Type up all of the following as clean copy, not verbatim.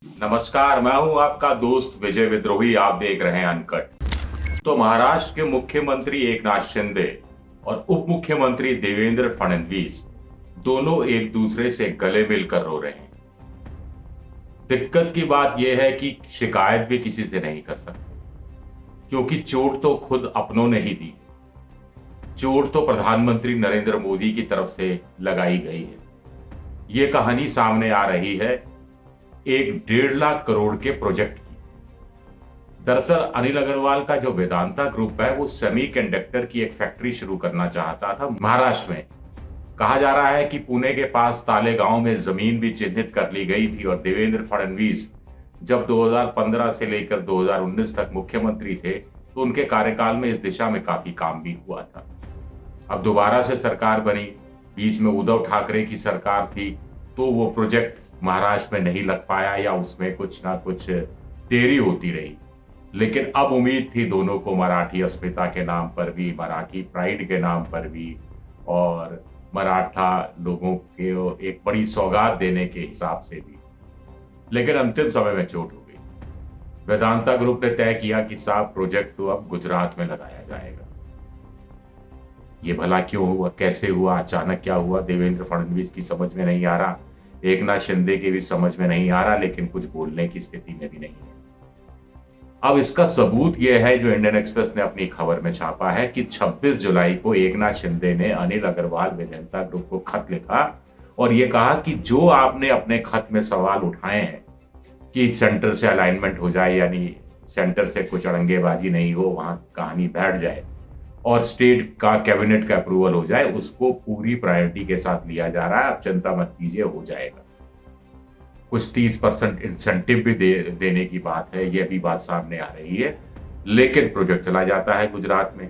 नमस्कार, मैं हूं आपका दोस्त विजय विद्रोही। आप देख रहे हैं अनकट। तो महाराष्ट्र के मुख्यमंत्री एकनाथ शिंदे और उप मुख्यमंत्री देवेंद्र फडणवीस दोनों एक दूसरे से गले मिलकर रो रहे हैं। दिक्कत की बात यह है कि शिकायत भी किसी से नहीं कर सकते, क्योंकि चोट तो खुद अपनों ने ही दी। चोट तो प्रधानमंत्री नरेंद्र मोदी की तरफ से लगाई गई है। ये कहानी सामने आ रही है एक 1.5 लाख करोड़ के प्रोजेक्ट की। दरअसल अनिल अग्रवाल का जो वेदांता ग्रुप है वो सेमीकंडक्टर की एक फैक्ट्री शुरू करना चाहता था महाराष्ट्र में। कहा जा रहा है कि पुणे के पास तालेगांव में जमीन भी चिन्हित कर ली गई थी और देवेंद्र फडणवीस जब 2015 से लेकर 2019 तक मुख्यमंत्री थे तो उनके कार्यकाल में इस दिशा में काफी काम भी हुआ था। अब दोबारा से सरकार बनी, बीच में उद्धव ठाकरे की सरकार थी, तो वो प्रोजेक्ट महाराष्ट्र में नहीं लग पाया या उसमें कुछ ना कुछ देरी होती रही। लेकिन अब उम्मीद थी दोनों को, मराठी अस्मिता के नाम पर भी, मराठी प्राइड के नाम पर भी और मराठा लोगों के एक बड़ी सौगात देने के हिसाब से भी। लेकिन अंतिम समय में चोट हो गई। वेदांता ग्रुप ने तय किया कि साहब प्रोजेक्ट तो अब गुजरात में लगाया जाएगा। ये भला क्यों हुआ, कैसे हुआ, अचानक क्या हुआ, देवेंद्र फडणवीस की समझ में नहीं आ रहा, एकनाथ शिंदे की भी समझ में नहीं आ रहा, लेकिन कुछ बोलने की स्थिति में भी नहीं है। अब इसका सबूत यह है जो इंडियन एक्सप्रेस ने अपनी खबर में छापा है कि 26 जुलाई को एकनाथ शिंदे ने अनिल अग्रवाल वेदांता ग्रुप को खत लिखा और यह कहा कि जो आपने अपने खत में सवाल उठाए हैं कि सेंटर से अलाइनमेंट हो जाए, यानी सेंटर से कुछ अड़ंगेबाजी नहीं हो, वहां कहानी बैठ जाए और स्टेट का कैबिनेट का अप्रूवल हो जाए, उसको पूरी प्रायोरिटी के साथ लिया जा रहा है। आप चिंता मत कीजिए, हो जाएगा। कुछ 30% इंसेंटिव भी देने की बात है, यह भी बात सामने आ रही है। लेकिन प्रोजेक्ट चला जाता है गुजरात में।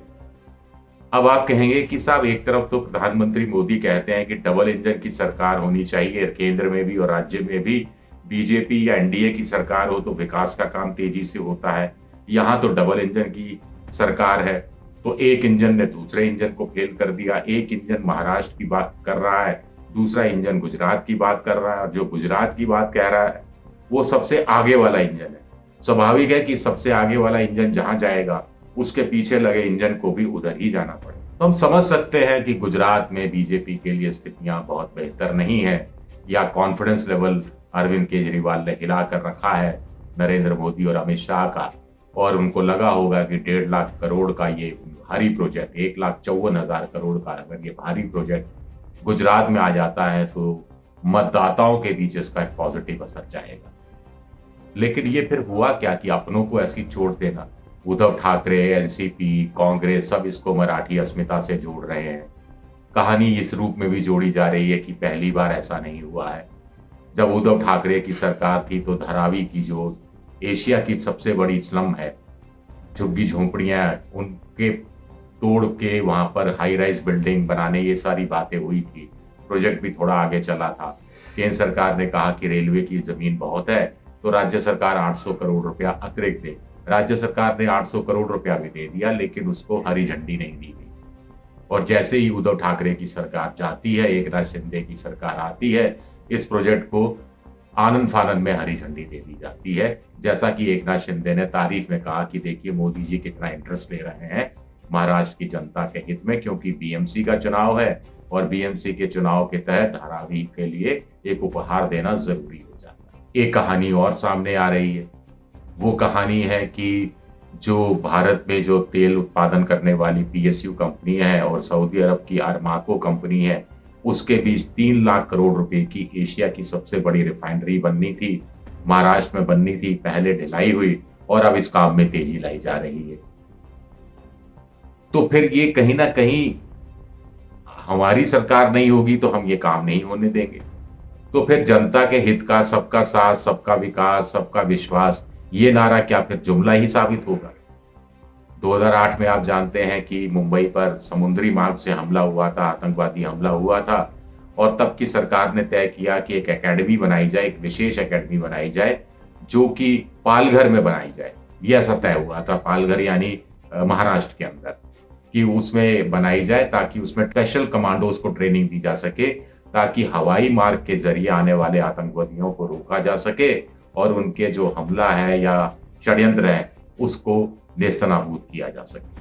अब आप कहेंगे कि साहब एक तरफ तो प्रधानमंत्री मोदी कहते हैं कि डबल इंजन की सरकार होनी चाहिए, केंद्र में भी और राज्य में भी बीजेपी या एनडीए की सरकार हो तो विकास का काम तेजी से होता है। यहां तो डबल इंजन की सरकार है, तो एक इंजन ने दूसरे इंजन को फेल कर दिया। एक इंजन महाराष्ट्र की बात कर रहा है, दूसरा इंजन गुजरात की बात कर रहा है, और जो गुजरात की बात कह रहा है वो सबसे आगे वाला इंजन है। स्वाभाविक है कि सबसे आगे वाला इंजन जहां जाएगा उसके पीछे लगे इंजन को भी उधर ही जाना पड़े। तो हम समझ सकते हैं कि गुजरात में बीजेपी के लिए स्थितियां बहुत बेहतर नहीं है, या कॉन्फिडेंस लेवल अरविंद केजरीवाल ने हिला कर रखा है नरेंद्र मोदी और अमित शाह का, और उनको लगा होगा कि 1.5 लाख करोड़ का ये भारी प्रोजेक्ट, 1,54,000 करोड़ का अगर ये भारी प्रोजेक्ट गुजरात में आ जाता है तो मतदाताओं के बीच इसका एक पॉजिटिव असर जाएगा। लेकिन ये फिर हुआ क्या कि अपनों को ऐसी चोट देना। उद्धव ठाकरे, एनसीपी, कांग्रेस सब इसको मराठी अस्मिता से जोड़ रहे हैं। कहानी इस रूप में भी जोड़ी जा रही है कि पहली बार ऐसा नहीं हुआ है। जब उद्धव ठाकरे की सरकार थी तो धारावी की जो एशिया की सबसे बड़ी स्लम है, झुग्गी झोंपड़ियां, उनके तोड़ के वहां पर हाई राइज बिल्डिंग बनाने, ये सारी बातें हुई थी। प्रोजेक्ट भी थोड़ा आगे चला था। केंद्र सरकार ने कहा कि रेलवे की जमीन बहुत है तो राज्य सरकार 800 करोड़ रुपया अतिरिक्त दे। राज्य सरकार ने 800 करोड़ रुपया भी दे दिया, लेकिन उसको हरी झंडी नहीं दी गई। और जैसे ही उद्धव ठाकरे की सरकार जाती है, एकनाथ शिंदे की सरकार आती है, इस प्रोजेक्ट को आनंद फानंद में हरी झंडी दे दी जाती है। जैसा कि एकनाथ शिंदे ने तारीफ में कहा कि देखिए मोदी जी कितना इंटरेस्ट ले रहे हैं महाराष्ट्र की जनता के हित में, क्योंकि बीएमसी का चुनाव है और बीएमसी के चुनाव के तहत धारावी के लिए एक उपहार देना जरूरी हो जाता है। एक कहानी और सामने आ रही है। वो कहानी है कि जो भारत में जो तेल उत्पादन करने वाली पीएसयू कंपनी है और सऊदी अरब की अरमाको कंपनी है, उसके बीच 3 लाख करोड़ रुपए की एशिया की सबसे बड़ी रिफाइनरी बननी थी, महाराष्ट्र में बननी थी। पहले ढिलाई हुई और अब इस काम में तेजी लाई जा रही है। तो फिर ये कहीं ना कहीं हमारी सरकार नहीं होगी तो हम ये काम नहीं होने देंगे। तो फिर जनता के हित का, सबका साथ, सबका विकास, सबका विश्वास, ये नारा क्या फिर जुमला ही साबित होगा? 2008 में आप जानते हैं कि मुंबई पर समुद्री मार्ग से हमला हुआ था, आतंकवादी हमला हुआ था, और तब की सरकार ने तय किया कि एक एकेडमी बनाई जाए, एक विशेष एकेडमी बनाई जाए जो कि पालघर में बनाई जाए। यह ऐसा तय हुआ था, पालघर यानी महाराष्ट्र के अंदर, कि उसमें बनाई जाए ताकि उसमें स्पेशल कमांडोज को ट्रेनिंग दी जा सके, ताकि हवाई मार्ग के जरिए आने वाले आतंकवादियों को रोका जा सके और उनके जो हमला है या षड्यंत्र है उसको नेस्तनाबूद किया जा सके।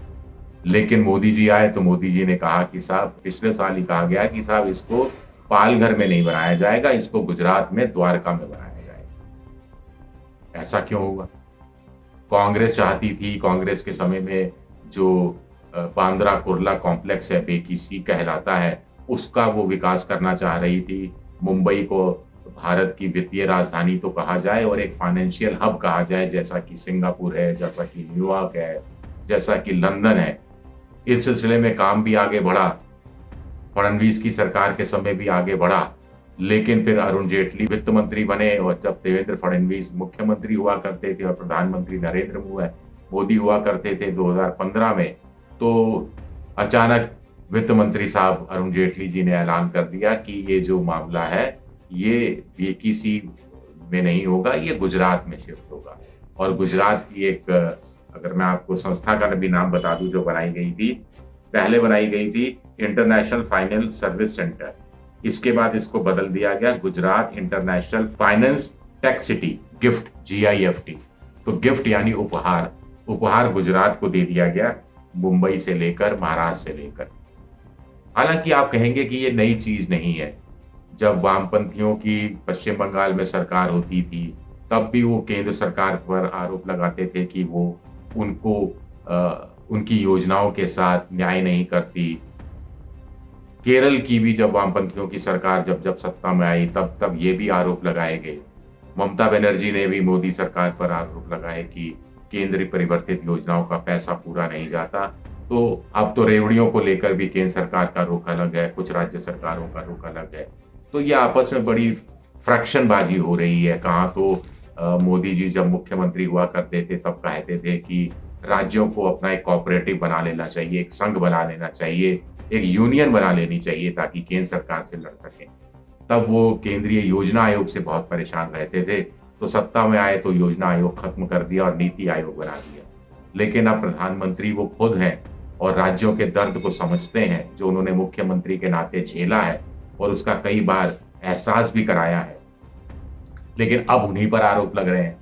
लेकिन मोदी जी आए तो मोदी जी ने कहा कि साहब, पिछले साल ही कहा गया कि साहब इसको पालघर में नहीं बनाया जाएगा, इसको गुजरात में द्वारका में बनाया जाएगा। ऐसा क्यों हुआ? कांग्रेस चाहती थी, कांग्रेस के समय में जो बांद्रा कुर्ला कॉम्प्लेक्स है, बेकीसी कहलाता है, उसका वो विकास करना चाह रही थी। मुंबई को भारत की वित्तीय राजधानी तो कहा जाए और एक फाइनेंशियल हब कहा जाए, जैसा कि सिंगापुर है, जैसा कि न्यूयॉर्क है, जैसा कि लंदन है। इस सिलसिले में काम भी आगे बढ़ा, फडणवीस की सरकार के समय भी आगे बढ़ा, लेकिन फिर अरुण जेटली वित्त मंत्री बने और जब देवेंद्र फडणवीस मुख्यमंत्री हुआ करते थे और प्रधानमंत्री नरेंद्र मोदी हुआ करते थे 2015 में, तो अचानक वित्त मंत्री साहब अरुण जेटली जी ने ऐलान कर दिया कि ये जो मामला है ये बेकीसी में नहीं होगा, ये गुजरात में शिफ्ट होगा। और गुजरात की एक, अगर मैं आपको संस्था का भी नाम बता दूं जो बनाई गई थी, पहले बनाई गई थी इंटरनेशनल फाइनेंस सर्विस सेंटर, इसके बाद इसको बदल दिया गया Gujarat international finance tech city, gift, GIFT। तो गिफ्ट यानी उपहार गुजरात को दे दिया गया, मुंबई से लेकर महाराष्ट्र से लेकर। हालांकि आप कहेंगे कि ये नई चीज नहीं है। जब वामपंथियों की पश्चिम बंगाल में सरकार होती थी तब भी वो केंद्र सरकार पर आरोप लगाते थे कि वो उनकी योजनाओं के साथ न्याय नहीं करती। केरल की भी जब वामपंथियों की सरकार जब सत्ता में आई तब ये भी आरोप लगाए गए। ममता बनर्जी ने भी मोदी सरकार पर आरोप लगाए कि केंद्र परिवर्तित योजनाओं का पैसा पूरा नहीं जाता। तो अब तो रेवड़ियों को लेकर भी केंद्र सरकार का रुख अलग है, कुछ राज्य सरकारों का रुख अलग है। तो ये आपस में बड़ी फ्रैक्शनबाजी हो रही है। कहाँ तो मोदी जी जब मुख्यमंत्री हुआ करते थे तब कहते थे कि राज्यों को अपना एक कोऑपरेटिव बना लेना चाहिए, एक संघ बना लेना चाहिए, एक यूनियन बना लेनी चाहिए ताकि केंद्र सरकार से लड़ सकें। तब वो केंद्रीय योजना आयोग से बहुत परेशान रहते थे, तो सत्ता में आए तो योजना आयोग खत्म कर दिया और नीति आयोग बना दिया। लेकिन अब प्रधानमंत्री वो खुद हैं और राज्यों के दर्द को समझते हैं, जो उन्होंने मुख्यमंत्री के नाते झेला है और उसका कई बार एहसास भी कराया है, लेकिन अब उन्हीं पर आरोप लग रहे हैं।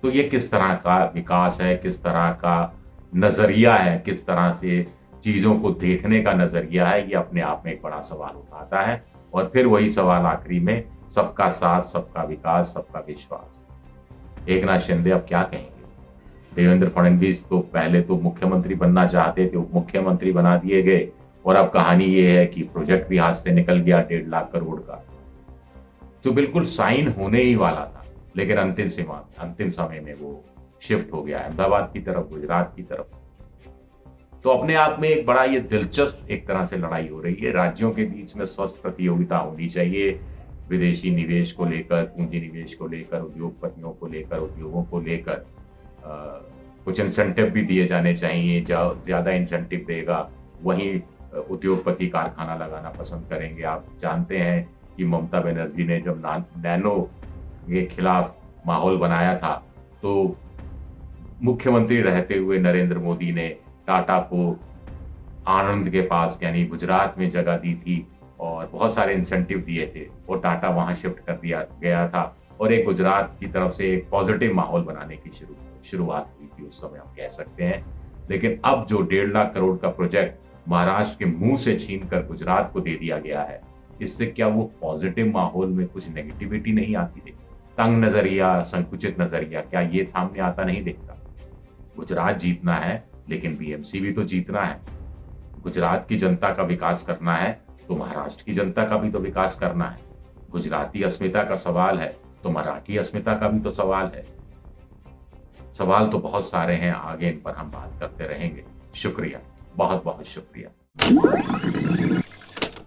तो ये किस तरह का विकास है, किस तरह का नजरिया है, किस तरह से चीजों को देखने का नजरिया है, ये अपने आप में एक बड़ा सवाल उठाता है। और फिर वही सवाल आखिरी में, सबका साथ, सबका विकास, सबका विश्वास। एकनाथ शिंदे अब क्या कहेंगे? देवेंद्र फडणवीस तो पहले तो मुख्यमंत्री बनना चाहते थे, उप मुख्यमंत्री बना दिए गए, और अब कहानी ये है कि प्रोजेक्ट भी हाथ से निकल गया 1.5 लाख करोड़ का, जो बिल्कुल साइन होने ही वाला था, लेकिन अंतिम समय में वो शिफ्ट हो गया अहमदाबाद की तरफ, गुजरात की तरफ। तो अपने आप में एक बड़ा ये दिलचस्प एक तरह से लड़ाई हो रही है। राज्यों के बीच में स्वस्थ प्रतियोगिता होनी चाहिए, विदेशी निवेश को लेकर, पूंजी निवेश को लेकर, उद्योगपतियों को लेकर, उद्योगों को लेकर कुछ इंसेंटिव भी दिए जाने चाहिए। ज्यादा इंसेंटिव देगा वहीं उद्योगपति कारखाना लगाना पसंद करेंगे। आप जानते हैं कि ममता बनर्जी ने जब नैनो के खिलाफ माहौल बनाया था, तो मुख्यमंत्री रहते हुए नरेंद्र मोदी ने टाटा को आनंद के पास यानी गुजरात में जगह दी थी और बहुत सारे इंसेंटिव दिए थे, और टाटा वहां शिफ्ट कर दिया गया था और एक गुजरात की तरफ से एक पॉजिटिव माहौल बनाने की शुरुआत हुई थी उस समय, हम कह सकते हैं। लेकिन अब जो 1.5 लाख करोड़ का प्रोजेक्ट महाराष्ट्र के मुंह से छीनकर गुजरात को दे दिया गया है, इससे क्या वो पॉजिटिव माहौल में कुछ नेगेटिविटी नहीं आती देखी? तंग नजरिया, संकुचित नजरिया, क्या ये सामने आता नहीं दिखता? गुजरात जीतना है, लेकिन BMC भी तो जीतना है। गुजरात की जनता का विकास करना है तो महाराष्ट्र की जनता का भी तो विकास करना है। गुजराती अस्मिता का सवाल है तो मराठी अस्मिता का भी तो सवाल है। सवाल तो बहुत सारे हैं, आगे इन पर हम बात करते रहेंगे। शुक्रिया, बहुत बहुत शुक्रिया।